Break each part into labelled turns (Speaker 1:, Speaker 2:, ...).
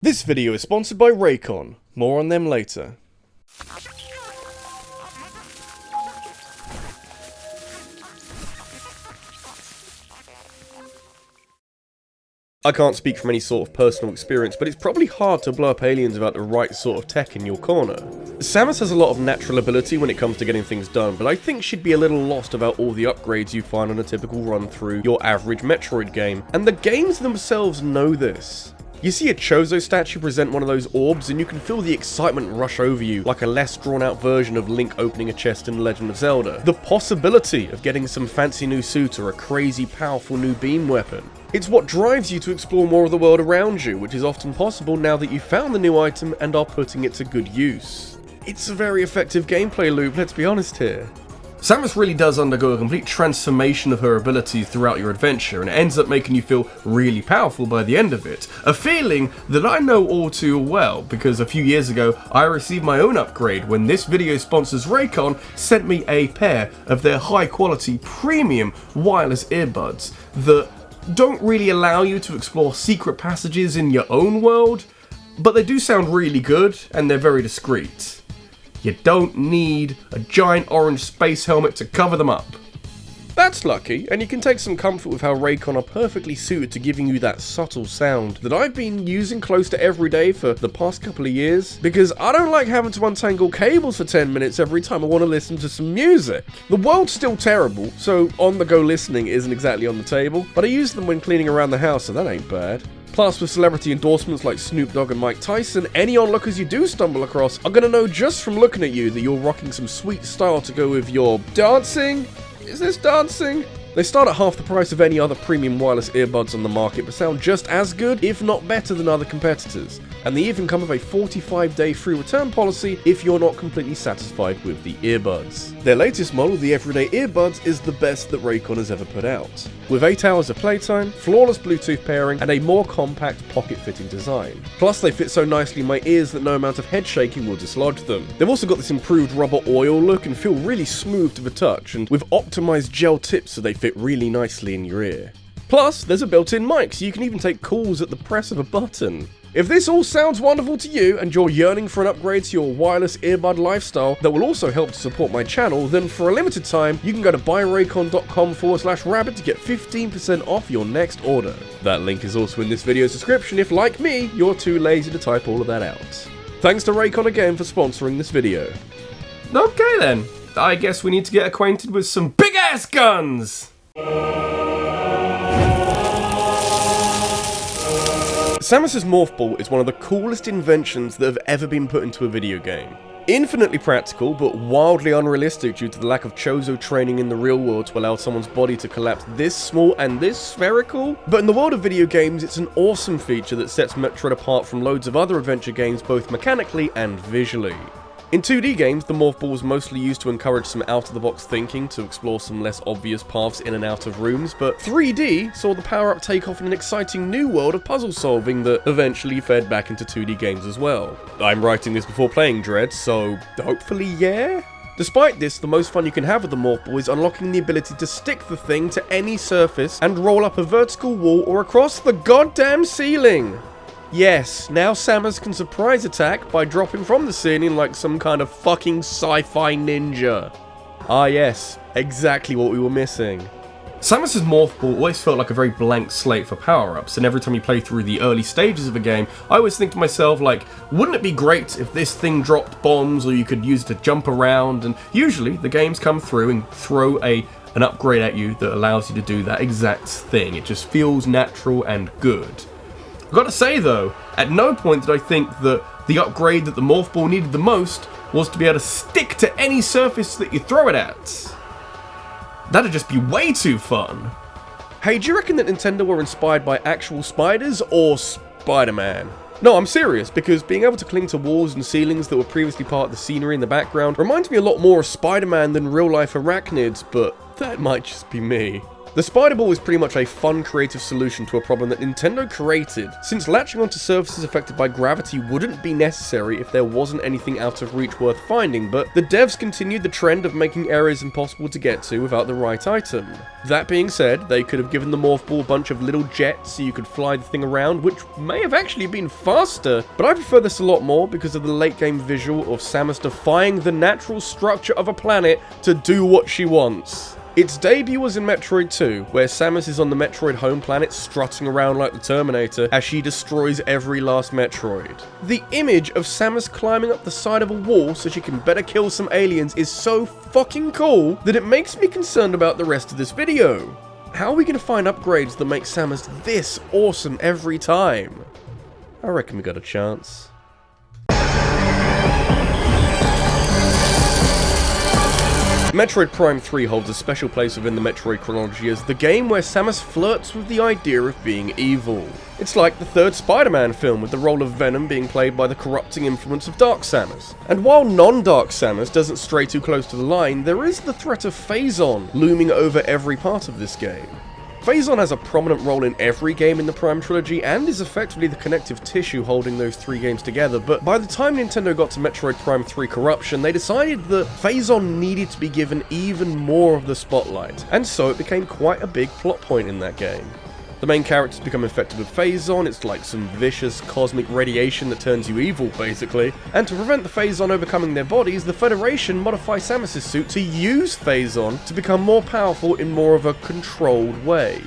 Speaker 1: This video is sponsored by Raycon. More on them later. I can't speak from any sort of personal experience, but it's probably hard to blow up aliens without the right sort of tech in your corner. Samus has a lot of natural ability when it comes to getting things done, but I think she'd be a little lost about all the upgrades you find on a typical run through your average Metroid game, and the games themselves know this. You see a Chozo statue present one of those orbs, and you can feel the excitement rush over you, like a less drawn out version of Link opening a chest in The Legend of Zelda. The possibility of getting some fancy new suit or a crazy powerful new beam weapon. It's what drives you to explore more of the world around you, which is often possible now that you've found the new item and are putting it to good use. It's a very effective gameplay loop, let's be honest here. Samus really does undergo a complete transformation of her abilities throughout your adventure, and it ends up making you feel really powerful by the end of it. A feeling that I know all too well, because a few years ago I received my own upgrade when this video sponsor's Raycon sent me a pair of their high quality premium wireless earbuds that don't really allow you to explore secret passages in your own world, but they do sound really good and they're very discreet. You don't need a giant orange space helmet to cover them up. That's lucky, and you can take some comfort with how Raycon are perfectly suited to giving you that subtle sound that I've been using close to every day for the past couple of years, because I don't like having to untangle cables for 10 minutes every time I want to listen to some music. The world's still terrible, so on-the-go listening isn't exactly on the table, but I use them when cleaning around the house, so that ain't bad. Plus, with celebrity endorsements like Snoop Dogg and Mike Tyson, any onlookers you do stumble across are gonna know just from looking at you that you're rocking some sweet style to go with your dancing? Is this dancing? They start at half the price of any other premium wireless earbuds on the market, but sound just as good, if not better than other competitors. And they even come with a 45-day free return policy if you're not completely satisfied with the earbuds. Their latest model, the Everyday Earbuds, is the best that Raycon has ever put out. With 8 hours of playtime, flawless Bluetooth pairing, and a more compact pocket-fitting design. Plus, they fit so nicely in my ears that no amount of head shaking will dislodge them. They've also got this improved rubber oil look and feel really smooth to the touch, and with optimized gel tips so they fit really nicely in your ear. Plus, there's a built-in mic, so you can even take calls at the press of a button. If this all sounds wonderful to you and you're yearning for an upgrade to your wireless earbud lifestyle that will also help to support my channel, then for a limited time, you can go to buyraycon.com/rabbit to get 15% off your next order. That link is also in this video's description if, like me, you're too lazy to type all of that out. Thanks to Raycon again for sponsoring this video. Okay then, I guess we need to get acquainted with some big-ass guns! Samus's Morphball is one of the coolest inventions that have ever been put into a video game. Infinitely practical, but wildly unrealistic due to the lack of Chozo training in the real world to allow someone's body to collapse this small and this spherical. But in the world of video games, it's an awesome feature that sets Metroid apart from loads of other adventure games both mechanically and visually. In 2D games, the Morphball was mostly used to encourage some out-of-the-box thinking to explore some less obvious paths in and out of rooms, but 3D saw the power-up take off in an exciting new world of puzzle solving that eventually fed back into 2D games as well. I'm writing this before playing Dread, so hopefully yeah? Despite this, the most fun you can have with the Morphball is unlocking the ability to stick the thing to any surface and roll up a vertical wall or across the goddamn ceiling! Yes, now Samus can surprise attack by dropping from the ceiling like some kind of fucking sci-fi ninja. Ah yes, exactly what we were missing. Samus's Morphball always felt like a very blank slate for power-ups, and every time you play through the early stages of a game, I always think to myself, like, wouldn't it be great if this thing dropped bombs or you could use it to jump around? And usually the games come through and throw an upgrade at you that allows you to do that exact thing. It just feels natural and good. I've got to say though, at no point did I think that the upgrade that the Morphball needed the most was to be able to stick to any surface that you throw it at. That'd just be way too fun. Hey, do you reckon that Nintendo were inspired by actual spiders or Spider-Man? No, I'm serious, because being able to cling to walls and ceilings that were previously part of the scenery in the background reminds me a lot more of Spider-Man than real-life arachnids, but that might just be me. The Spider Ball is pretty much a fun, creative solution to a problem that Nintendo created, since latching onto surfaces affected by gravity wouldn't be necessary if there wasn't anything out of reach worth finding, but the devs continued the trend of making areas impossible to get to without the right item. That being said, they could have given the Morph Ball a bunch of little jets so you could fly the thing around, which may have actually been faster, but I prefer this a lot more because of the late game visual of Samus defying the natural structure of a planet to do what she wants. Its debut was in Metroid 2, where Samus is on the Metroid home planet strutting around like the Terminator as she destroys every last Metroid. The image of Samus climbing up the side of a wall so she can better kill some aliens is so fucking cool that it makes me concerned about the rest of this video. How are we going to find upgrades that make Samus this awesome every time? I reckon we got a chance. Metroid Prime 3 holds a special place within the Metroid chronology as the game where Samus flirts with the idea of being evil. It's like the third Spider-Man film, with the role of Venom being played by the corrupting influence of Dark Samus. And while non-Dark Samus doesn't stray too close to the line, there is the threat of Phazon looming over every part of this game. Phazon has a prominent role in every game in the Prime trilogy and is effectively the connective tissue holding those three games together, but by the time Nintendo got to Metroid Prime 3 Corruption, they decided that Phazon needed to be given even more of the spotlight, and so it became quite a big plot point in that game. The main characters become infected with Phazon. It's like some vicious cosmic radiation that turns you evil, basically. And to prevent the Phazon overcoming their bodies, the Federation modify Samus' suit to use Phazon to become more powerful in more of a controlled way.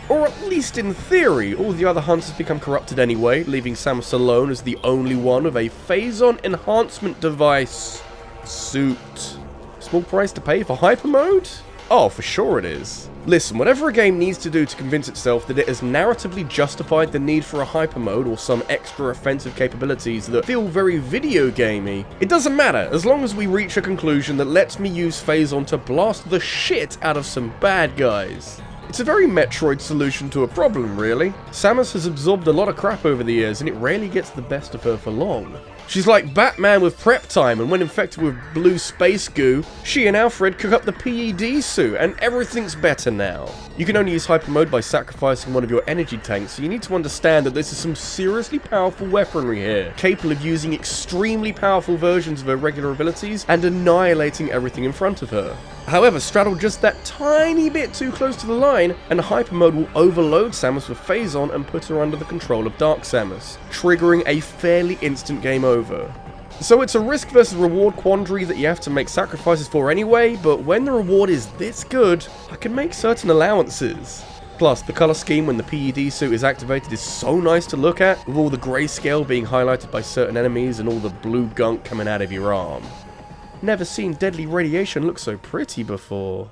Speaker 1: Or at least in theory. All the other hunters become corrupted anyway, leaving Samus alone as the only one with a Phazon enhancement device suit. Small price to pay for hyper mode? Oh, for sure it is. Listen, whatever a game needs to do to convince itself that it has narratively justified the need for a hyper mode or some extra offensive capabilities that feel very video gamey, it doesn't matter as long as we reach a conclusion that lets me use Phazon to blast the shit out of some bad guys. It's a very Metroid solution to a problem, really. Samus has absorbed a lot of crap over the years and it rarely gets the best of her for long. She's like Batman with prep time, and when infected with blue space goo, she and Alfred cook up the PED suit, and everything's better now. You can only use hyper mode by sacrificing one of your energy tanks, so you need to understand that this is some seriously powerful weaponry here, capable of using extremely powerful versions of her regular abilities and annihilating everything in front of her. However, straddle just that tiny bit too close to the line, and hyper mode will overload Samus with Phazon and put her under the control of Dark Samus, triggering a fairly instant game over. So it's a risk versus reward quandary that you have to make sacrifices for anyway, but when the reward is this good, I can make certain allowances. Plus, the colour scheme when the PED suit is activated is so nice to look at, with all the grayscale being highlighted by certain enemies and all the blue gunk coming out of your arm. Never seen deadly radiation look so pretty before.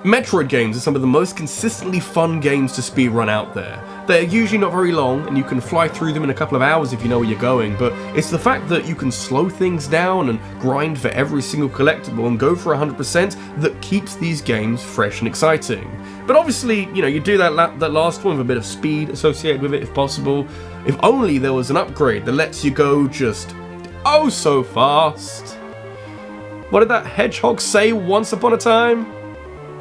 Speaker 1: Metroid games are some of the most consistently fun games to speedrun out there. They're usually not very long, and you can fly through them in a couple of hours if you know where you're going, but it's the fact that you can slow things down and grind for every single collectible and go for 100% that keeps these games fresh and exciting. But obviously, you do that last one with a bit of speed associated with it if possible. If only there was an upgrade that lets you go just oh so fast. What did that hedgehog say once upon a time?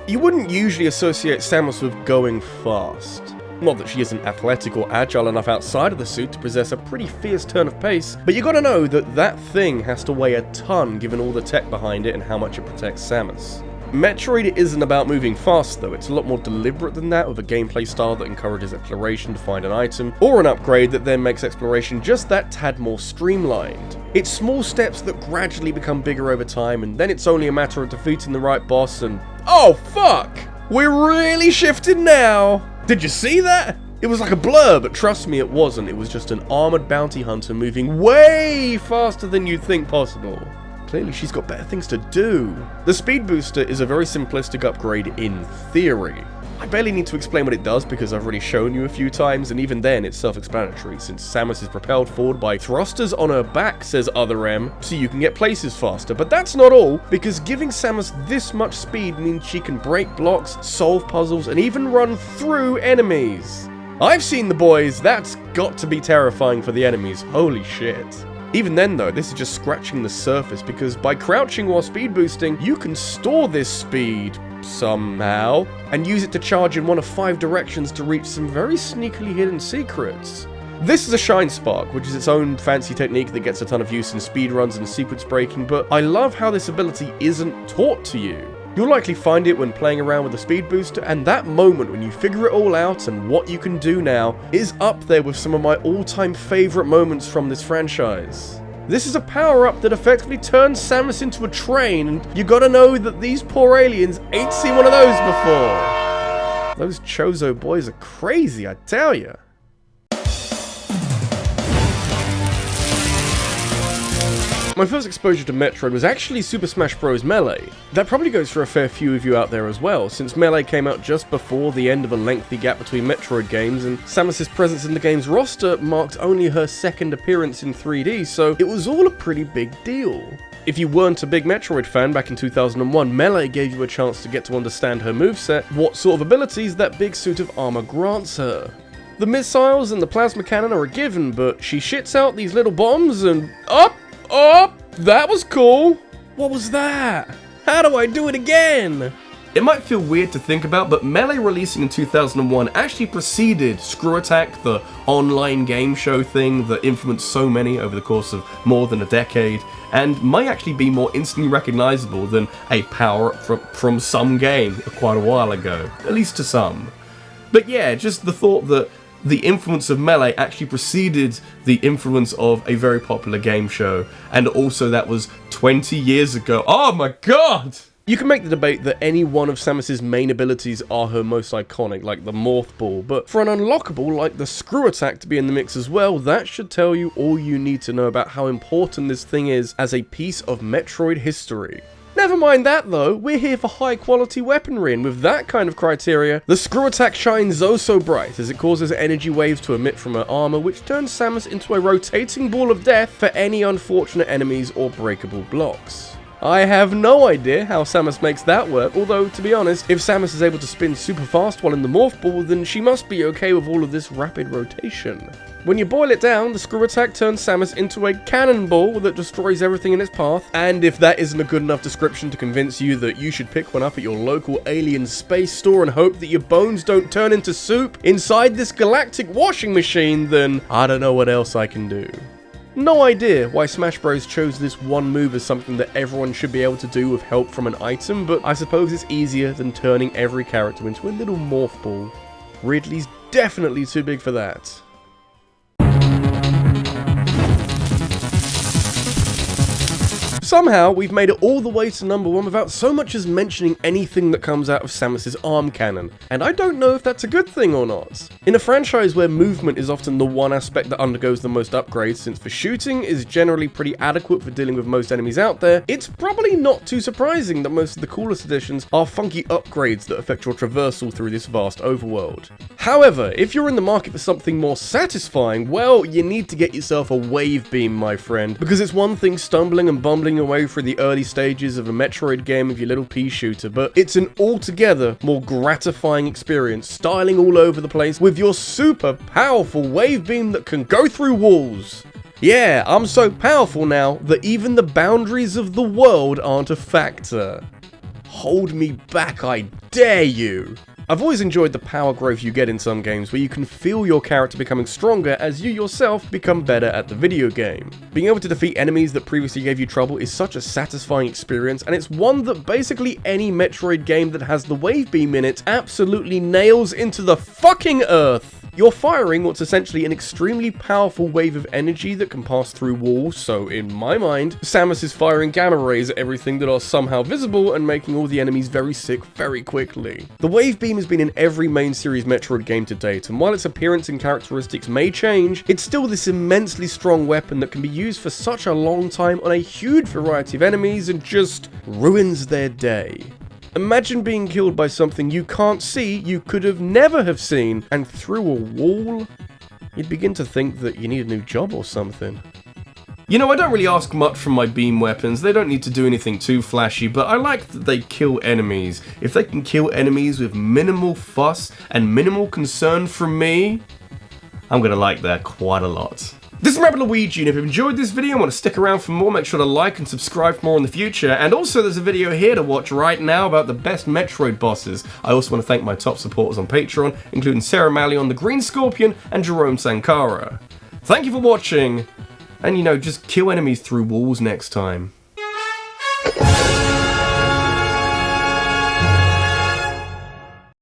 Speaker 1: You wouldn't usually associate Samus with going fast. Not that she isn't athletic or agile enough outside of the suit to possess a pretty fierce turn of pace, but you gotta know that that thing has to weigh a ton given all the tech behind it and how much it protects Samus. Metroid isn't about moving fast though, it's a lot more deliberate than that, with a gameplay style that encourages exploration to find an item, or an upgrade that then makes exploration just that tad more streamlined. It's small steps that gradually become bigger over time, and then it's only a matter of defeating the right boss and oh fuck! We're really shifting now! Did you see that? It was like a blur, but trust me, it wasn't. It was just an armored bounty hunter moving way faster than you'd think possible. Clearly she's got better things to do. The speed booster is a very simplistic upgrade in theory. I barely need to explain what it does because I've already shown you a few times, and even then it's self-explanatory since Samus is propelled forward by thrusters on her back, says Other M, so you can get places faster. But that's not all, because giving Samus this much speed means she can break blocks, solve puzzles, and even run through enemies. I've seen the boys, that's got to be terrifying for the enemies, holy shit. Even then though, this is just scratching the surface, because by crouching while speed boosting, you can store this speed somehow, and use it to charge in one of 5 directions to reach some very sneakily hidden secrets. This is a Shine Spark, which is its own fancy technique that gets a ton of use in speedruns and sequence breaking, but I love how this ability isn't taught to you. You'll likely find it when playing around with a speed booster, and that moment when you figure it all out and what you can do now is up there with some of my all-time favourite moments from this franchise. This is a power-up that effectively turns Samus into a train, and you gotta know that these poor aliens ain't seen one of those before. Those Chozo boys are crazy, I tell ya. My first exposure to Metroid was actually Super Smash Bros. Melee. That probably goes for a fair few of you out there as well, since Melee came out just before the end of a lengthy gap between Metroid games, and Samus' presence in the game's roster marked only her second appearance in 3D, so it was all a pretty big deal. If you weren't a big Metroid fan back in 2001, Melee gave you a chance to get to understand her moveset, what sort of abilities that big suit of armor grants her. The missiles and the plasma cannon are a given, but she shits out these little bombs and Oh, that was cool. What was that? How do I do it again? It might feel weird to think about, but Melee releasing in 2001 actually preceded Screw Attack, the online game show thing that influenced so many over the course of more than a decade, and might actually be more instantly recognizable than a power-up from some game quite a while ago, at least to some. But yeah, just the thought that the influence of Melee actually preceded the influence of a very popular game show, and also that was 20 years ago. Oh my god! You can make the debate that any one of Samus's main abilities are her most iconic, like the Mothball, but for an unlockable like the Screw Attack to be in the mix as well, that should tell you all you need to know about how important this thing is as a piece of Metroid history. Never mind that though, we're here for high quality weaponry, and with that kind of criteria, the Screw Attack shines oh so bright as it causes energy waves to emit from her armor, which turns Samus into a rotating ball of death for any unfortunate enemies or breakable blocks. I have no idea how Samus makes that work, although to be honest, if Samus is able to spin super fast while in the Morph Ball, then she must be okay with all of this rapid rotation. When you boil it down, the Screw Attack turns Samus into a cannonball that destroys everything in its path, and if that isn't a good enough description to convince you that you should pick one up at your local alien space store and hope that your bones don't turn into soup inside this galactic washing machine, then I don't know what else I can do. No idea why Smash Bros chose this one move as something that everyone should be able to do with help from an item, but I suppose it's easier than turning every character into a little morph ball. Ridley's definitely too big for that. Somehow, we've made it all the way to number 1 without so much as mentioning anything that comes out of Samus's arm cannon, and I don't know if that's a good thing or not. In a franchise where movement is often the one aspect that undergoes the most upgrades, since for shooting is generally pretty adequate for dealing with most enemies out there, it's probably not too surprising that most of the coolest additions are funky upgrades that affect your traversal through this vast overworld. However, if you're in the market for something more satisfying, well, you need to get yourself a wave beam, my friend, because it's one thing stumbling and bumbling away through the early stages of a Metroid game with your little pea shooter, but it's an altogether more gratifying experience styling all over the place with your super powerful wave beam that can go through walls. Yeah, I'm so powerful now that even the boundaries of the world aren't a factor. Hold me back, I dare you! I've always enjoyed the power growth you get in some games where you can feel your character becoming stronger as you yourself become better at the video game. Being able to defeat enemies that previously gave you trouble is such a satisfying experience, and it's one that basically any Metroid game that has the wave beam in it absolutely nails into the fucking earth. You're firing what's essentially an extremely powerful wave of energy that can pass through walls, so in my mind, Samus is firing gamma rays at everything that are somehow visible and making all the enemies very sick very quickly. The wave beam has been in every main series Metroid game to date, and while its appearance and characteristics may change, it's still this immensely strong weapon that can be used for such a long time on a huge variety of enemies and just ruins their day. Imagine being killed by something you can't see, you could have never have seen, and through a wall? You'd begin to think that you need a new job or something. You know, I don't really ask much from my beam weapons, they don't need to do anything too flashy, but I like that they kill enemies. If they can kill enemies with minimal fuss and minimal concern from me, I'm gonna like that quite a lot. This is RabbidLuigi, and if you've enjoyed this video and want to stick around for more, make sure to like and subscribe for more in the future. And also there's a video here to watch right now about the best Metroid bosses. I also want to thank my top supporters on Patreon, including Sarah Mallion, the Green Scorpion, and Jerome Sankara. Thank you for watching, and just kill enemies through walls next time.